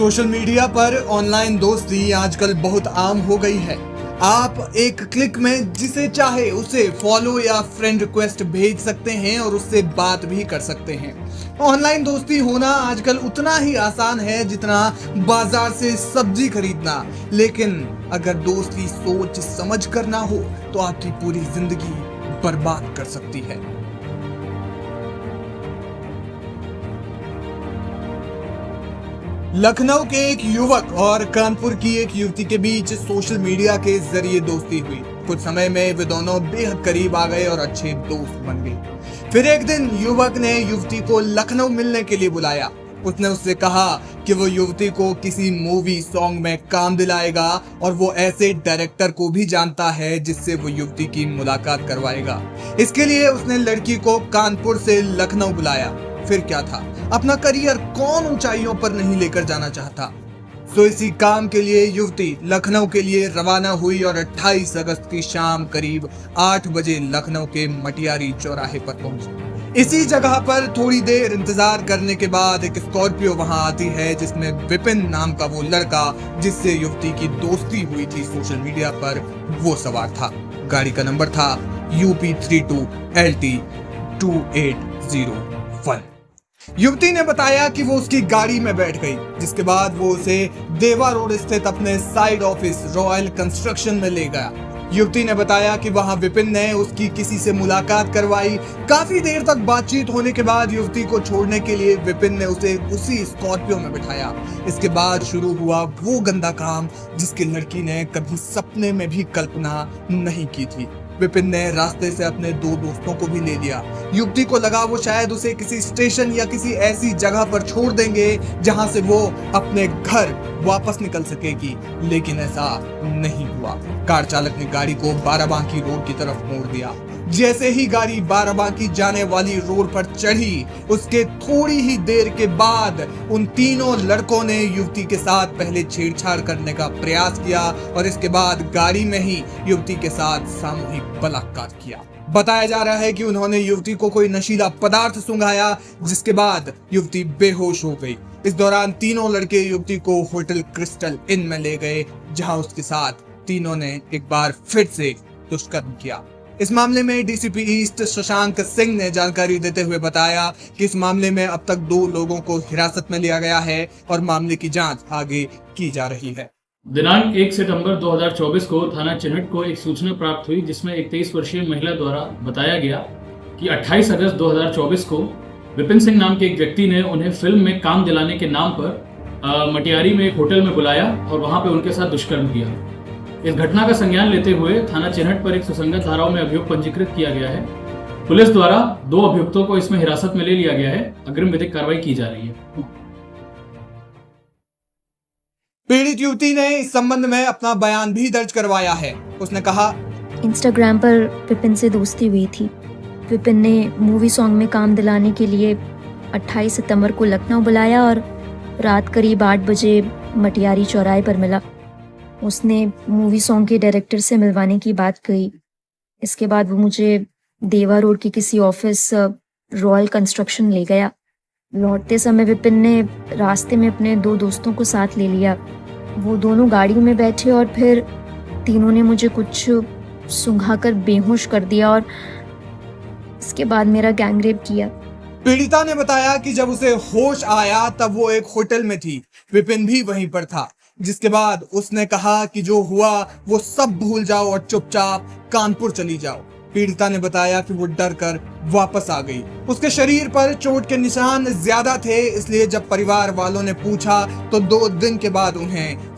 Social media पर online दोस्ती आजकल बहुत आम हो गई है। आप एक क्लिक में जिसे चाहे उसे फॉलो या फ्रेंड रिक्वेस्ट भेज सकते हैं और उससे बात भी कर सकते हैं। ऑनलाइन दोस्ती होना आजकल उतना ही आसान है जितना बाजार से सब्जी खरीदना, लेकिन अगर दोस्ती सोच समझ कर ना हो तो आपकी पूरी जिंदगी बर्बाद कर सकती है। लखनऊ के एक युवक और कानपुर की एक युवती के बीच सोशल मीडिया के जरिए दोस्ती हुई। कुछ समय में वे दोनों बेहद करीब आ गए और अच्छे दोस्त बन गए। फिर एक दिन युवक ने युवती को लखनऊ मिलने के लिए बुलाया। उसने उससे कहा कि वो युवती को किसी मूवी सॉन्ग में काम दिलाएगा और वो ऐसे डायरेक्टर को भी जानता है जिससे वो युवती की मुलाकात करवाएगा। इसके लिए उसने लड़की को कानपुर से लखनऊ बुलाया। फिर क्या था, अपना करियर कौन ऊंचाइयों पर नहीं लेकर जाना चाहता। सो इसी काम के लिए युवती लखनऊ के लिए रवाना हुई और 28 अगस्त की शाम करीब 8 बजे लखनऊ के मटियारी चौराहे पर पहुंची। इसी जगह पर थोड़ी देर इंतजार करने के बाद एक स्कॉर्पियो वहां आती है जिसमें विपिन नाम का वो लड़का जिससे युवती की दोस्ती हुई थी सोशल मीडिया पर, वो सवार था। गाड़ी का नंबर था UP32 LT 2801। युवती ने बताया कि वो उसकी गाड़ी में बैठ गई, जिसके बाद वो उसे देवा रोड स्थित अपने साइड ऑफिस रॉयल कंस्ट्रक्शन में ले गया। युवती ने बताया कि वहां विपिन ने उसकी किसी से मुलाकात करवाई। काफी देर तक बातचीत होने के बाद युवती को छोड़ने के लिए विपिन ने उसे उसी स्कॉर्पियो में बिठाया। इसके बाद शुरू हुआ वो गंदा काम जिसकी लड़की ने कभी सपने में भी कल्पना नहीं की थी। विपिन ने रास्ते से अपने 2 दोस्तों को भी ले लिया। युवती को लगा वो शायद उसे किसी स्टेशन या किसी ऐसी जगह पर छोड़ देंगे जहां से वो अपने घर वापस निकल सकेगी, लेकिन ऐसा नहीं हुआ। कार चालक ने गाड़ी को बाराबांकी रोड की तरफ मोड़ दिया। जैसे ही गाड़ी बाराबांकी जाने वाली रोड पर चढ़ी, उसके थोड़ी ही देर के बाद उन तीनों लड़कों ने युवती के साथ पहले छेड़छाड़ करने का प्रयास किया और इसके बाद गाड़ी में ही युवती के साथ सामूहिक बलात्कार किया। बताया जा रहा है कि उन्होंने युवती को कोई नशीला पदार्थ सुंघाया, जिसके बाद युवती बेहोश हो गई। इस दौरान तीनों लड़के युवती को होटल क्रिस्टल इन में ले गए, जहां उसके साथ तीनों ने एक बार फिर से दुष्कर्म किया। इस मामले में डीसीपी ईस्ट शशांक सिंह ने जानकारी देते हुए बताया कि इस मामले में अब तक 2 लोगों को हिरासत में लिया गया है और मामले की जांच आगे की जा रही है। दिनांक 1 सितंबर 2024 को थाना चिन्हट को एक सूचना प्राप्त हुई जिसमें एक 23 वर्षीय महिला द्वारा बताया गया कि 28 अगस्त 2024 को विपिन सिंह नाम के एक व्यक्ति ने उन्हें फिल्म में काम दिलाने के नाम पर मटियारी में एक होटल में बुलाया और वहां पे उनके साथ दुष्कर्म किया। इस घटना का संज्ञान लेते हुए थाना चिन्हट पर एक सुसंगत धाराओं में अभियोग पंजीकृत किया गया है। पुलिस द्वारा 2 अभियुक्तों को इसमें हिरासत में ले लिया गया है। अग्रिम विधिक कार्रवाई की जा रही है। पीड़ित युवती ने इस संबंध में अपना बयान भी दर्ज करवाया है। उसने कहा, इंस्टाग्राम पर विपिन से दोस्ती हुई थी। विपिन ने मूवी सॉन्ग में काम दिलाने के लिए 28 सितंबर को लखनऊ बुलाया और रात करीब 8 बजे मटियारी चौराहे पर मिला। उसने मूवी सॉन्ग के डायरेक्टर से मिलवाने की बात कही। इसके बाद वो मुझे देवा रोड के किसी ऑफिस रॉयल कंस्ट्रक्शन ले गया। लौटते समय विपिन ने रास्ते में अपने 2 दोस्तों को साथ ले लिया। वो दोनों गाड़ी में बैठे और फिर तीनों ने मुझे कुछ सुंघाकर बेहोश कर दिया और इसके बाद मेरा गैंगरेप किया। पीड़िता ने बताया कि जब उसे होश आया तब वो एक होटल में थी। विपिन भी वहीं पर था, जिसके बाद उसने कहा कि जो हुआ वो सब भूल जाओ और चुपचाप कानपुर चली जाओ। पीड़िता ने बताया कि वो डर कर वापस आ गई। उसके शरीर पर चोट के निशान ज्यादा थे, इसलिए जब परिवार वालों ने पूछा तो 2 दिन के बाद उन्हें